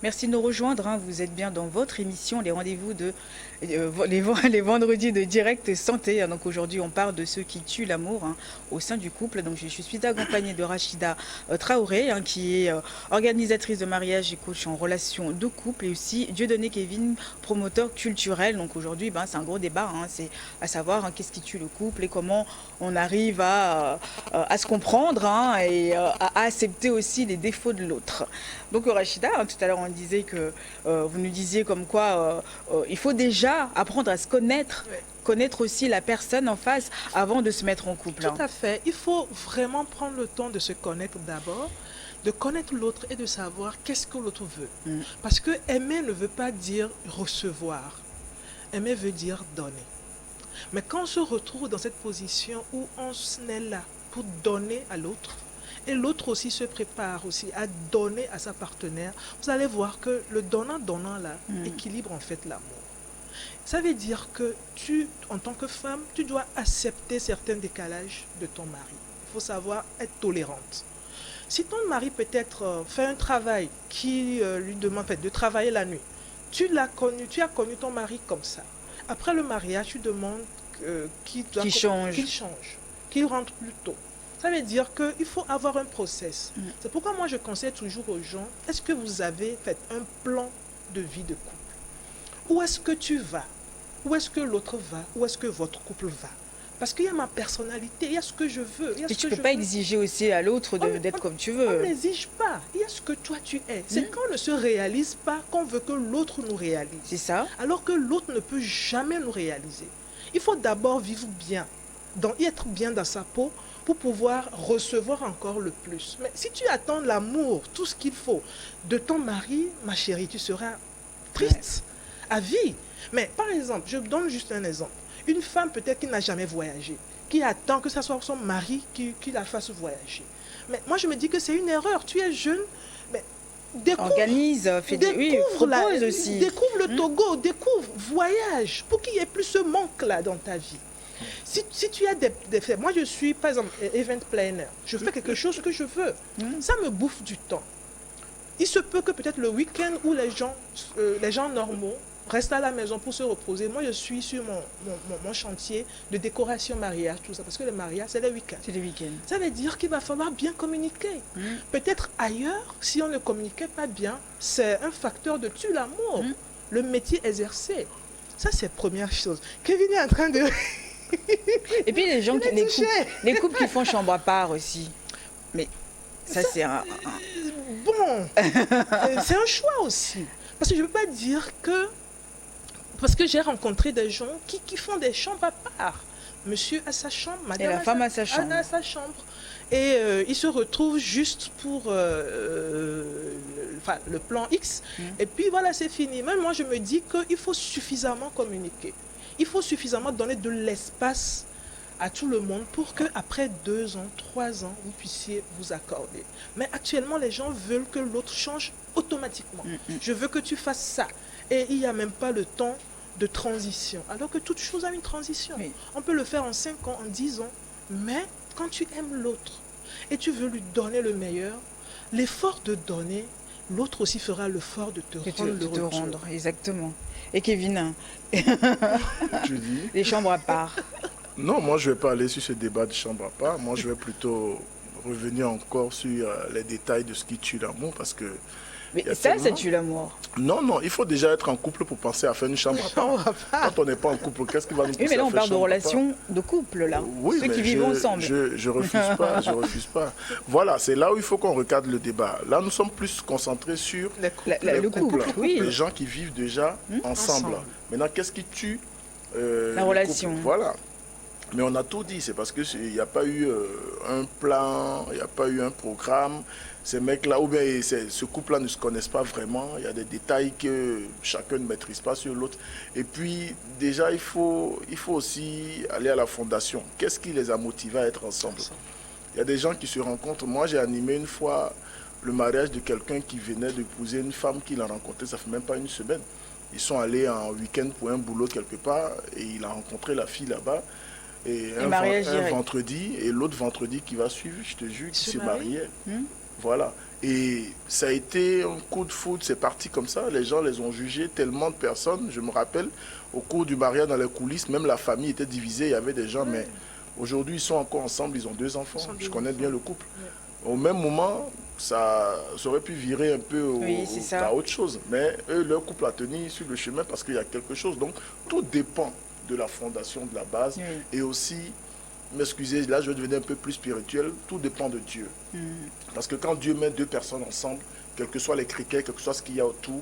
Merci de nous rejoindre, hein. Vous êtes bien dans votre émission, les rendez-vous de les vendredis de Direct Santé, hein. Donc aujourd'hui, on parle de ceux qui tuent l'amour, hein, au sein du couple. Donc je suis accompagnée de Rachida Traoré, hein, qui est organisatrice de mariage et coach en relation de couple, et aussi Dieudonné Kevin, promoteur culturel. Donc aujourd'hui, ben, c'est un gros débat, hein. C'est à savoir, hein, qu'est-ce qui tue le couple et comment on arrive à se comprendre, hein, et à accepter aussi les défauts de l'autre. Donc Rachida, hein, tout à l'heure on disait que vous nous disiez comme quoi il faut déjà apprendre à se connaître, Ouais. connaître aussi la personne en face avant de se mettre en couple, Tout hein. à fait. Il faut vraiment prendre le temps de se connaître d'abord, de connaître l'autre et de savoir qu'est-ce que l'autre veut. Mm. Parce que aimer ne veut pas dire recevoir. Aimer veut dire donner. Mais quand on se retrouve dans cette position où on est là pour donner à l'autre, et l'autre aussi se prépare aussi à donner à sa partenaire, vous allez voir que le donnant-donnant là équilibre en fait l'amour. Ça veut dire que tu, en tant que femme, tu dois accepter certains décalages de ton mari. Il faut savoir être tolérante. Si ton mari peut-être fait un travail qui lui demande de travailler la nuit, tu as connu ton mari comme ça. Après le mariage, tu demandes Qu'il change. qu'il rentre plus tôt. Ça veut dire qu'il faut avoir un process. C'est pourquoi moi je conseille toujours aux gens, est-ce que vous avez fait un plan de vie de couple? Où est-ce que tu vas? Où est-ce que l'autre va? Où est-ce que votre couple va? Parce qu'il y a ma personnalité, il y a ce que je veux. Et tu ne peux pas exiger aussi à l'autre d'être comme tu veux. On n'exige pas, il y a ce que toi tu es. C'est quand on ne se réalise pas qu'on veut que l'autre nous réalise. C'est ça. Alors que l'autre ne peut jamais nous réaliser. Il faut d'abord vivre bien, être bien dans sa peau pour pouvoir recevoir encore le plus. Mais si tu attends l'amour, tout ce qu'il faut de ton mari, ma chérie, tu seras triste à vie. Mais par exemple, je donne juste un exemple. Une femme peut-être qui n'a jamais voyagé, qui attend que ce soit son mari qui la fasse voyager. Mais moi je me dis que c'est une erreur. Tu es jeune, mais organise, propose aussi. Découvre le Togo, découvre, voyage, pour qu'il n'y ait plus ce manque-là dans ta vie. Si tu as des faits, moi je suis par exemple event planner, je fais quelque chose que je veux, ça me bouffe du temps. Il se peut que peut-être le week-end où les gens normaux restent à la maison pour se reposer. Moi, je suis sur mon chantier de décoration mariage, tout ça, parce que le mariage, c'est le week-end. C'est le week-end. Ça veut dire qu'il va falloir bien communiquer. Peut-être ailleurs, si on ne communiquait pas bien, c'est un facteur de tuer l'amour. Le métier exercé. Ça, c'est la première chose. Kevin est en train de... Et puis les couples qui font chambre à part aussi. Mais ça c'est un... Bon, c'est un choix aussi. Parce que je ne veux pas dire que... Parce que j'ai rencontré des gens qui font des chambres à part. Monsieur a sa chambre, madame et la femme a sa chambre. A sa chambre. Et ils se retrouvent juste pour le plan X. Et puis voilà, c'est fini. Même moi, je me dis qu'il faut suffisamment communiquer. Il faut suffisamment donner de l'espace à tout le monde pour qu'après 2 ans, 3 ans, vous puissiez vous accorder. Mais actuellement, les gens veulent que l'autre change automatiquement. Je veux que tu fasses ça. Et il n'y a même pas le temps de transition. Alors que toute chose a une transition. Oui. On peut le faire en 5 ans, en 10 ans. Mais quand tu aimes l'autre et tu veux lui donner le meilleur, l'effort de donner, l'autre aussi fera l'effort de te rendre le retour. Exactement. Et Kevin, Tu dis? les chambres à part. Non, moi je ne vais pas aller sur ce débat de chambre à part. Moi je vais plutôt revenir encore sur les détails de ce qui tue l'amour parce que... Mais ça tue l'amour. Non, il faut déjà être en couple pour penser à faire une chambre à part. Quand on n'est pas en couple, qu'est-ce qui va nous pousser à faire mais là on parle de chambre à part? relations de couple là. Oui, ceux mais qui vivent ensemble. Je refuse pas. Voilà, c'est là où il faut qu'on recadre le débat. Là, nous sommes plus concentrés sur le couple, oui. les gens qui vivent déjà ensemble. Maintenant, qu'est-ce qui tue la relation? Voilà. Mais on a tout dit, c'est parce qu'il n'y a pas eu un plan, il n'y a pas eu un programme. Ces mecs-là, ou bien ce couple-là ne se connaissent pas vraiment. Il y a des détails que chacun ne maîtrise pas sur l'autre. Et puis, déjà, il faut aussi aller à la fondation. Qu'est-ce qui les a motivés à être ensemble? Il y a des gens qui se rencontrent. Moi, j'ai animé une fois le mariage de quelqu'un qui venait d'épouser une femme qu'il a rencontrée, ça fait même pas une semaine. Ils sont allés en week-end pour un boulot quelque part et il a rencontré la fille là-bas. Et un vendredi et l'autre vendredi qui va suivre, je te jure, qui se mariait. Voilà. Et ça a été un coup de foudre, c'est parti comme ça. Les gens les ont jugés, tellement de personnes. Je me rappelle, au cours du mariage, dans les coulisses, même la famille était divisée. Il y avait des gens, mais aujourd'hui, ils sont encore ensemble. Ils ont 2 enfants. Je connais bien le couple. Au même moment, ça aurait pu virer un peu à autre chose. Mais eux, leur couple a tenu sur le chemin parce qu'il y a quelque chose. Donc, tout dépend de la fondation, de la base. Et aussi, m'excusez, là je vais devenir un peu plus spirituel, tout dépend de Dieu. Parce que quand Dieu met 2 personnes ensemble, quels que soient les critères, quel que soit ce qu'il y a autour,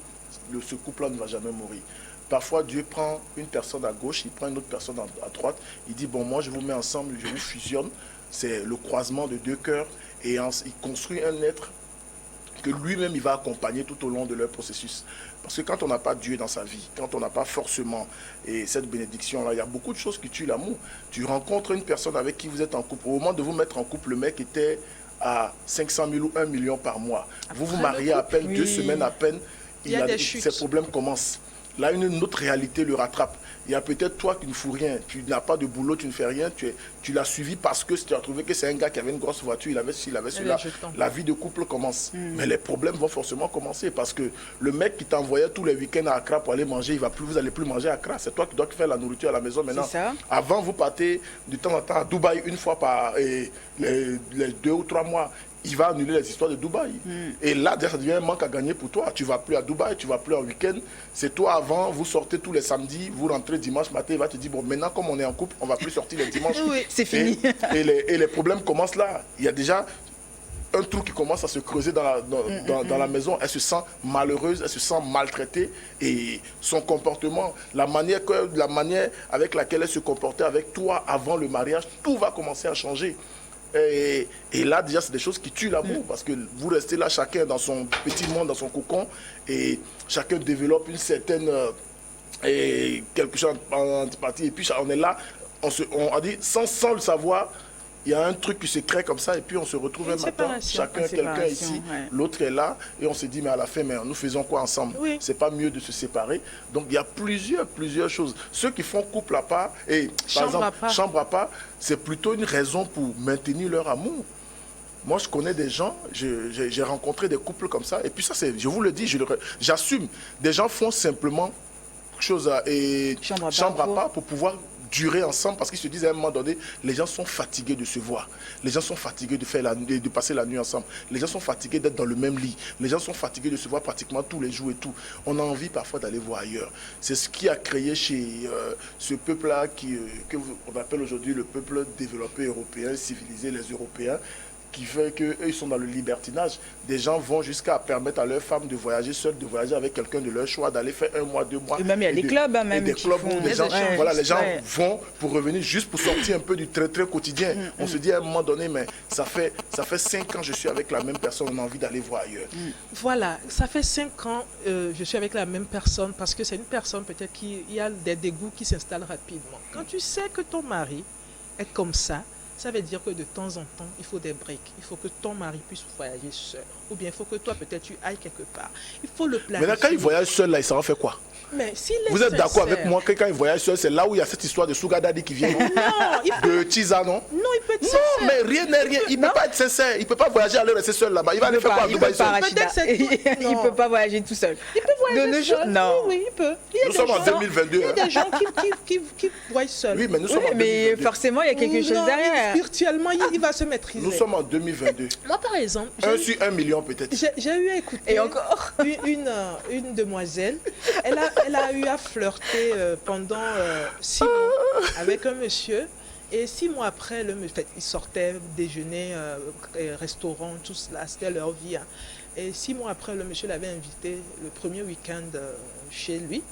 ce couple-là ne va jamais mourir. Parfois, Dieu prend une personne à gauche, il prend une autre personne à droite, il dit, bon, moi je vous mets ensemble, je vous fusionne, c'est le croisement de 2 cœurs, et il construit un être que lui-même il va accompagner tout au long de leur processus. Parce que quand on n'a pas Dieu dans sa vie, quand on n'a pas forcément cette bénédiction-là, il y a beaucoup de choses qui tuent l'amour. Tu rencontres une personne avec qui vous êtes en couple. Au moment de vous mettre en couple, le mec était à 500 000 ou 1 million par mois. Vous vous mariez à peine, 2 semaines à peine, ses problèmes commencent. Là, une autre réalité le rattrape. Il y a peut-être toi qui ne fous rien, tu n'as pas de boulot, tu ne fais rien, tu l'as suivi parce que tu as trouvé que c'est un gars qui avait une grosse voiture, il avait cela. La vie de couple commence. Mais les problèmes vont forcément commencer parce que le mec qui t'envoyait tous les week-ends à Accra pour aller manger, vous n'allez plus manger à Accra. C'est toi qui dois faire la nourriture à la maison maintenant. Avant, vous partez de temps en temps à Dubaï une fois par les 2 ou 3 mois. Il va annuler les histoires de Dubaï. Et là, ça devient un manque à gagner pour toi. Tu ne vas plus à Dubaï, tu ne vas plus en week-end. C'est toi avant, vous sortez tous les samedis, vous rentrez dimanche matin, il va te dire, bon, maintenant, comme on est en couple, on ne va plus sortir les dimanches. C'est fini. Et les problèmes commencent là. Il y a déjà un trou qui commence à se creuser dans la maison. Elle se sent malheureuse, elle se sent maltraitée. Et son comportement, la manière avec laquelle elle se comportait avec toi avant le mariage, tout va commencer à changer. Et là, déjà, c'est des choses qui tuent l'amour parce que vous restez là, chacun dans son petit monde, dans son cocon, et chacun développe une certaine quelque chose en antipathie. Et puis, on est là, on dit, sans le savoir, il y a un truc qui se crée comme ça, et puis on se retrouve un matin, quelqu'un ici, l'autre est là, et on se dit, mais à la fin, mais nous faisons quoi ensemble? C'est pas mieux de se séparer. Donc, il y a plusieurs choses. Ceux qui font couple à part, et par exemple, chambre à part, c'est plutôt une raison pour maintenir leur amour. Moi, je connais des gens, j'ai rencontré des couples comme ça, et puis ça, je vous le dis, j'assume. Des gens font simplement chose chambre à part pour pouvoir durer ensemble parce qu'ils se disent à un moment donné, les gens sont fatigués de se voir. Les gens sont fatigués de passer la nuit ensemble. Les gens sont fatigués d'être dans le même lit. Les gens sont fatigués de se voir pratiquement tous les jours et tout. On a envie parfois d'aller voir ailleurs. C'est ce qui a créé chez ce peuple-là qu'on appelle aujourd'hui le peuple développé européen, civilisé, les Européens, qui fait qu'eux, ils sont dans le libertinage. Des gens vont jusqu'à permettre à leurs femmes de voyager seules, de voyager avec quelqu'un de leur choix, d'aller faire 1 mois, 2 mois. Et même il y a des clubs, même. Des clubs où les gens vont pour revenir juste pour sortir un peu du très quotidien. On se dit à un moment donné, mais ça fait 5 ans que je suis avec la même personne, on a envie d'aller voir ailleurs. Voilà, ça fait 5 ans je suis avec la même personne parce que c'est une personne peut-être qui y a des dégoûts qui s'installent rapidement. Quand tu sais que ton mari est comme ça veut dire que de temps en temps, il faut des breaks. Il faut que ton mari puisse voyager seul. Ou bien il faut que toi, peut-être, tu ailles quelque part. Il faut le planifier. Maintenant, quand il voyage seul, là, il s'en fait quoi? Mais vous êtes d'accord avec moi que quand il voyage seul, c'est là où il y a cette histoire de Sugar Daddy qui vient? De Tiza, non? Non, il peut être sincère. Non, mais rien n'est rien. Il ne peut pas être sincère. Il ne peut pas voyager, aller rester seul là-bas. Il va aller faire quoi à Dubaï seul? Il ne peut pas voyager tout seul. Il peut voyager seul. Non. Oui, il peut. Nous sommes en 2022. Il y a des gens qui voyagent seuls. Oui, mais nous sommes en 2022. Mais forcément, il y a quelque chose derrière. Spirituellement, il va se maîtriser. Nous sommes en 2022. Moi, par exemple... 1 sur 1 million peut-être. J'ai eu à écouter une demoiselle. Elle a eu à flirter pendant 6 mois avec un monsieur. Et 6 mois après, ils sortaient déjeuner, restaurant, tout cela, c'était leur vie. Hein. Et 6 mois après, le monsieur l'avait invité le premier week-end chez lui.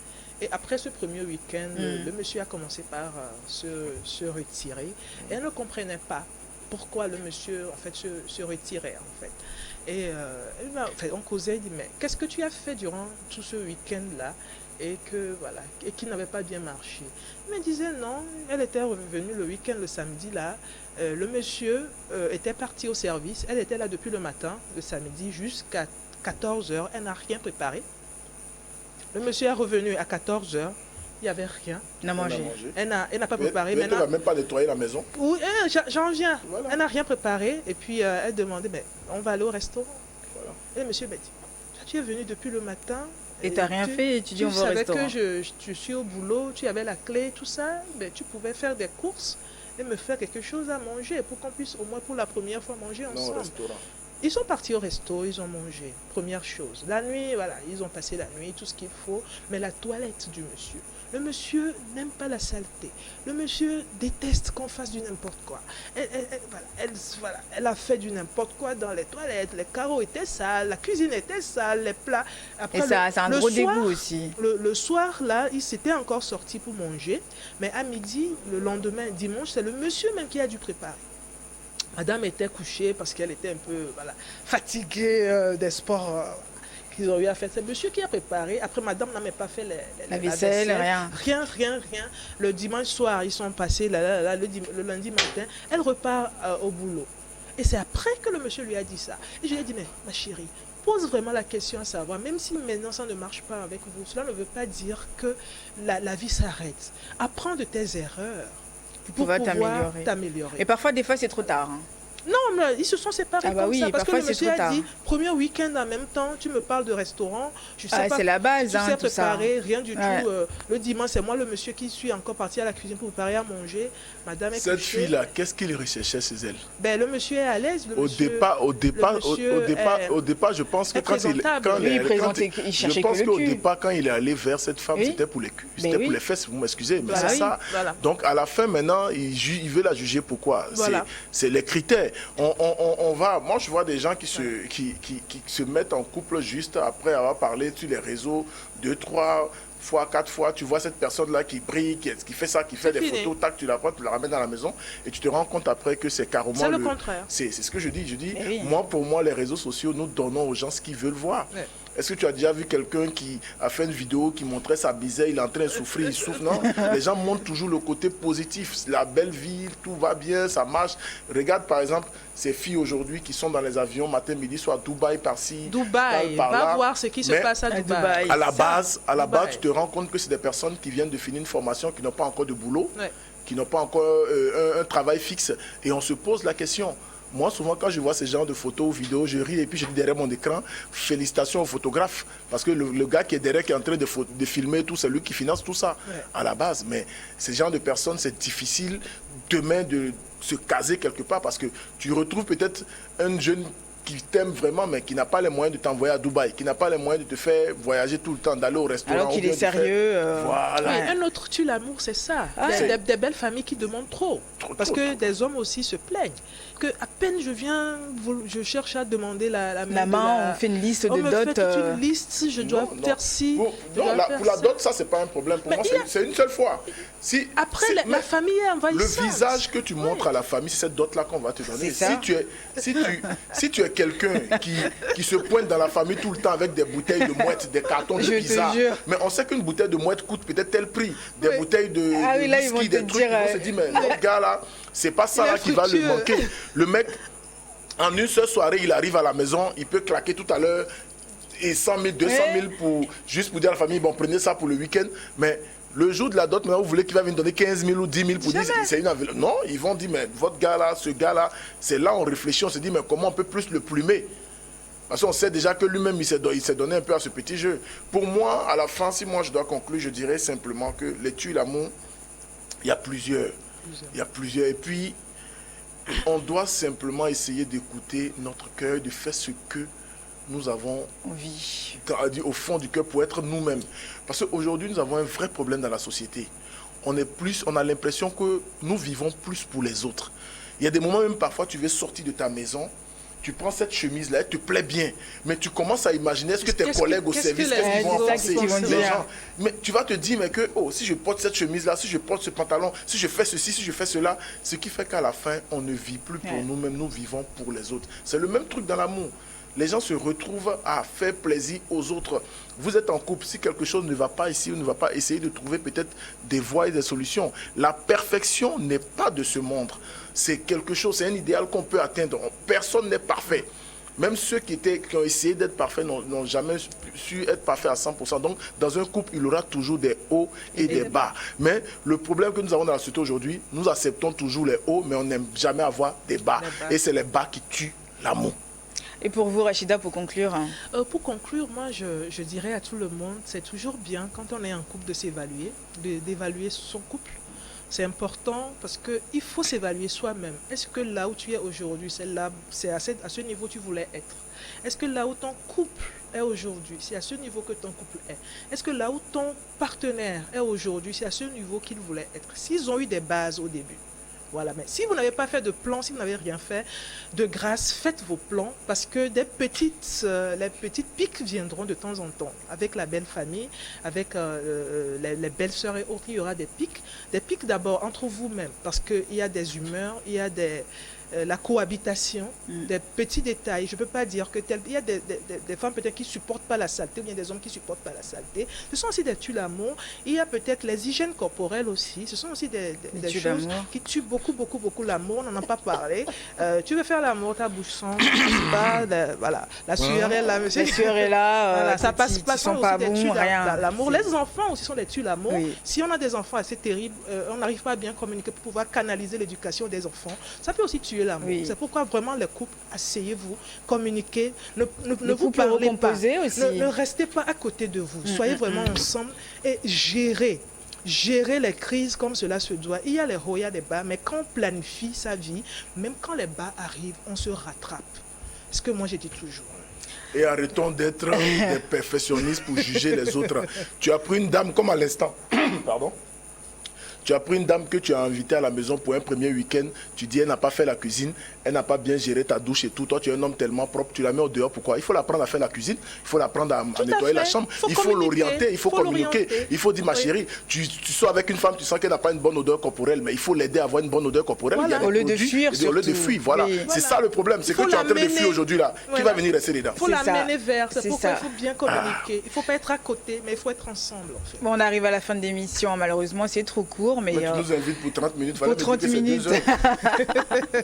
Et après ce premier week-end, le monsieur a commencé par se retirer. Et elle ne comprenait pas pourquoi le monsieur en fait, se retirait. En fait. Et on causait, il dit, mais qu'est-ce que tu as fait durant tout ce week-end-là et qui n'avait pas bien marché. Elle me disait non, elle était revenue le week-end, le samedi là, le monsieur était parti au service, elle était là depuis le matin, le samedi jusqu'à 14h, elle n'a rien préparé. Le monsieur est revenu à 14h, il n'y avait rien. Elle a mangé. Elle n'a pas préparé. Elle ne va même pas nettoyer la maison. Oui, j'en viens. Voilà. Elle n'a rien préparé et puis elle demandait, mais on va aller au restaurant. Voilà. Et le monsieur m'a dit, tu es venu depuis le matin. Et tu n'as rien fait et tu dis on va au restaurant. Tu savais que je suis au boulot, tu avais la clé, tout ça, mais tu pouvais faire des courses et me faire quelque chose à manger pour qu'on puisse au moins pour la première fois manger ensemble. Non, au restaurant. Ils sont partis au resto, ils ont mangé, première chose. La nuit, voilà, ils ont passé la nuit, tout ce qu'il faut. Mais la toilette du monsieur, le monsieur n'aime pas la saleté. Le monsieur déteste qu'on fasse du n'importe quoi. Elle a fait du n'importe quoi dans les toilettes. Les carreaux étaient sales, la cuisine était sale, les plats. Après, et ça, c'est un gros dégoût aussi. Le soir, là, il s'était encore sorti pour manger. Mais à midi, le lendemain, dimanche, c'est le monsieur même qui a dû préparer. Madame était couchée parce qu'elle était un peu fatiguée des sports qu'ils ont eu à faire. C'est monsieur qui a préparé. Après, madame n'a même pas fait la vaisselle, rien. Rien. Le dimanche soir, ils sont passés le lundi matin. Elle repart au boulot. Et c'est après que le monsieur lui a dit ça. Et je lui ai dit, mais ma chérie, pose vraiment la question à savoir, même si maintenant ça ne marche pas avec vous, cela ne veut pas dire que la vie s'arrête. Apprends de tes erreurs. Pour pouvoir t'améliorer. Et parfois, des fois, c'est trop tard. Non, mais ils se sont séparés comme ça. Parce que le monsieur a dit, premier week-end en même temps, tu me parles de restaurant. Je sais pas, c'est la base, tu sais préparer, tout ça. Rien du tout. Le dimanche, c'est moi le monsieur qui suis encore parti à la cuisine pour préparer à manger. Madame est Cette couchée. fille-là, qu'est-ce qu'il recherchait chez elle? Ben, le monsieur est à l'aise. Au départ, je pense que qu'au départ, quand il est allé vers cette femme, c'était pour les culs, c'était pour les fesses, vous m'excusez, mais c'est ça. Voilà. Donc, à la fin, maintenant, il veut la juger pourquoi. Voilà. C'est les critères. Moi, je vois des gens qui se mettent en couple juste après avoir parlé sur les réseaux 2, 3 fois, 4 fois, tu vois cette personne-là qui brille, qui fait ça, qui fait des photos, tac, tu la prends, tu la ramènes dans la maison et tu te rends compte après que c'est carrément c'est le contraire. C'est ce que je dis. Pour moi, les réseaux sociaux, nous donnons aux gens ce qu'ils veulent voir. Oui. Est-ce que tu as déjà vu quelqu'un qui a fait une vidéo qui montrait sa bisaie, il est en train de souffrir, il souffre? Non, les gens montrent toujours le côté positif, la belle vie, tout va bien, ça marche. Regarde par exemple ces filles aujourd'hui qui sont dans les avions matin, midi, soit à Dubaï, par-ci, va voir ce qui se passe à Dubaï. À la base, tu te rends compte que c'est des personnes qui viennent de finir une formation, qui n'ont pas encore de boulot, qui n'ont pas encore un travail fixe. Et on se pose la question. Moi, souvent, quand je vois ce genre de photos ou vidéos, je ris et puis je dis derrière mon écran, félicitations aux photographes. Parce que le gars qui est derrière, qui est en train de filmer tout, c'est lui qui finance tout ça à la base. Mais ce genre de personnes, c'est difficile demain de se caser quelque part parce que tu retrouves peut-être un jeune qui t'aime vraiment, mais qui n'a pas les moyens de t'envoyer à Dubaï, qui n'a pas les moyens de te faire voyager tout le temps, d'aller au restaurant. Alors qu'il est sérieux. Voilà. Oui, un autre tue l'amour, c'est ça. Des belles familles qui demandent trop. Parce que des hommes aussi se plaignent. Que à peine je cherche à demander la main, on fait une liste de dots. On me fait une liste, je dois faire ci. Pour la dot, ça, c'est pas un problème. Pour moi, c'est une seule fois. Après, la famille est envahissante. Le visage que tu montres à la famille, c'est cette dot-là qu'on va te donner. Si tu es quelqu'un qui se pointe dans la famille tout le temps avec des bouteilles de mouette, des cartons de pizza, mais on sait qu'une bouteille de mouette coûte peut-être tel prix, des bouteilles de whisky, des trucs, on se dit, mais l'autre gars là, c'est pas ça là qui va lui manquer. Le mec, en une seule soirée, il arrive à la maison, il peut claquer tout à l'heure et 100 000, 200 000 juste pour dire à la famille, bon, prenez ça pour le week-end, mais le jour de la dot, maintenant, vous voulez qu'il va venir donner 15 000 ou 10 000 pour dire c'est une enveloppe. Non, ils vont dire, mais votre gars là, ce gars là, c'est là on réfléchit, on se dit, mais comment on peut plus le plumer? Parce qu'on sait déjà que lui-même, il s'est donné un peu à ce petit jeu. Pour moi, à la fin, si moi je dois conclure, je dirais simplement que les tuiles l'amour, il y a plusieurs. Il y a plusieurs. Et puis, on doit simplement essayer d'écouter notre cœur, de faire ce que nous avons envie, au fond du cœur, pour être nous-mêmes. Parce qu'aujourd'hui, nous avons un vrai problème dans la société. On a l'impression que nous vivons plus pour les autres. Il y a des moments même, parfois, tu veux sortir de ta maison, tu prends cette chemise-là, elle te plaît bien, mais tu commences à imaginer, est-ce que tes collègues au service, qu'est-ce qu'ils vont penser, les gens. Mais tu vas te dire, mais que, si je porte cette chemise-là, si je porte ce pantalon, si je fais ceci, si je fais cela, ce qui fait qu'à la fin, on ne vit plus pour nous-mêmes, nous vivons pour les autres. C'est le même truc dans l'amour. Les gens se retrouvent à faire plaisir aux autres. Vous êtes en couple, si quelque chose ne va pas ici, on ne va pas essayer de trouver peut-être des voies et des solutions. La perfection n'est pas de ce monde. C'est quelque chose, c'est un idéal qu'on peut atteindre. Personne n'est parfait. Même ceux qui ont essayé d'être parfaits n'ont jamais su être parfaits à 100%. Donc, dans un couple, il y aura toujours des hauts et des bas. Mais le problème que nous avons dans la société aujourd'hui, nous acceptons toujours les hauts, mais on n'aime jamais avoir des bas. Et c'est les bas qui tuent l'amour. Et pour vous, Rachida, pour conclure? Pour conclure, moi, je dirais à tout le monde, c'est toujours bien quand on est en couple de s'évaluer, d'évaluer son couple. C'est important parce qu'il faut s'évaluer soi-même. Est-ce que là où tu es aujourd'hui, c'est à ce niveau que tu voulais être? Est-ce que là où ton couple est aujourd'hui, c'est à ce niveau que ton couple est? Est-ce que là où ton partenaire est aujourd'hui, c'est à ce niveau qu'il voulait être? S'ils ont eu des bases au début. Voilà, mais si vous n'avez pas fait de plan, si vous n'avez rien fait, de grâce, faites vos plans parce que les petites piques viendront de temps en temps. Avec la belle famille, avec les belles sœurs et autres, il y aura des pics. Des pics d'abord entre vous-même parce qu'il y a des humeurs, il y a la cohabitation, des petits détails. Je ne peux pas dire que il y a des femmes peut-être qui ne supportent pas la saleté ou bien des hommes qui ne supportent pas la saleté. Ce sont aussi des tues l'amour. Il y a peut-être les hygiènes corporelles aussi. Ce sont aussi des choses qui tuent beaucoup l'amour. On n'en a pas parlé. Tu veux faire l'amour, ta bouche sent, pas, voilà. La sueur est là, monsieur. La sueur est là. Voilà, ça passe pas sans pas aussi bon, des tues rien. l'amour. Les enfants aussi sont des tues l'amour. Oui. Si on a des enfants assez terribles, on n'arrive pas à bien communiquer pour pouvoir canaliser l'éducation des enfants. Ça peut aussi tuer l'amour. Oui. C'est pourquoi vraiment les couples, asseyez-vous, communiquez, ne vous couples parlez pas, recomposés aussi. ne restez pas à côté de vous, soyez vraiment ensemble et gérez les crises comme cela se doit. Il y a les hauts, il y a les bas, mais quand on planifie sa vie, même quand les bas arrivent, on se rattrape. C'est ce que moi j'ai dit toujours. Et arrêtons d'être des perfectionnistes pour juger les autres. Tu as pris une dame comme à l'instant, pardon. Tu as pris une dame que tu as invitée à la maison pour un premier week-end. Tu dis, elle n'a pas fait la cuisine, elle n'a pas bien géré ta douche et tout. Toi, tu es un homme tellement propre, tu la mets au dehors. Pourquoi? Il faut l'apprendre à faire la cuisine, il faut l'apprendre à nettoyer la chambre, il faut l'orienter, il faut communiquer. Il faut dire, ma chérie, tu sors avec une femme, tu sens qu'elle n'a pas une bonne odeur corporelle, mais il faut l'aider à avoir une bonne odeur corporelle. Voilà. Il y a Au lieu de fuir, au lieu de fuir, voilà. Oui. C'est ça le problème, c'est que tu es en train de fuir aujourd'hui là. Qui va venir rester dedans? Il faut C'est ça. l'amener vers, c'est pourquoi ça. il faut bien communiquer. Il ne faut pas être à côté, mais il faut être ensemble en fait. Bon, on arrive à la fin de l'émission, malheureusement, c'est trop court, mais... Mais tu nous invites pour 30 minutes. Pour 30 minutes.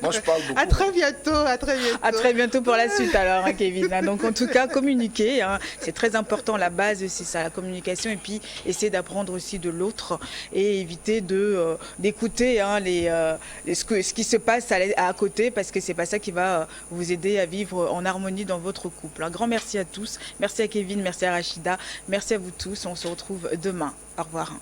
Moi, je parle beaucoup. À très bientôt, à très bientôt. À très bientôt pour la suite alors, hein, Kevin. Donc en tout cas, communiquer, hein, c'est très important. La base, c'est ça, la communication. Et puis, essayer d'apprendre aussi de l'autre et éviter d'écouter hein, ce qui se passe à côté parce que c'est pas ça qui va vous aider à vivre en harmonie dans votre couple. Un grand merci à tous. Merci à Kevin, merci à Rachida. Merci à vous tous. On se retrouve demain. Au revoir.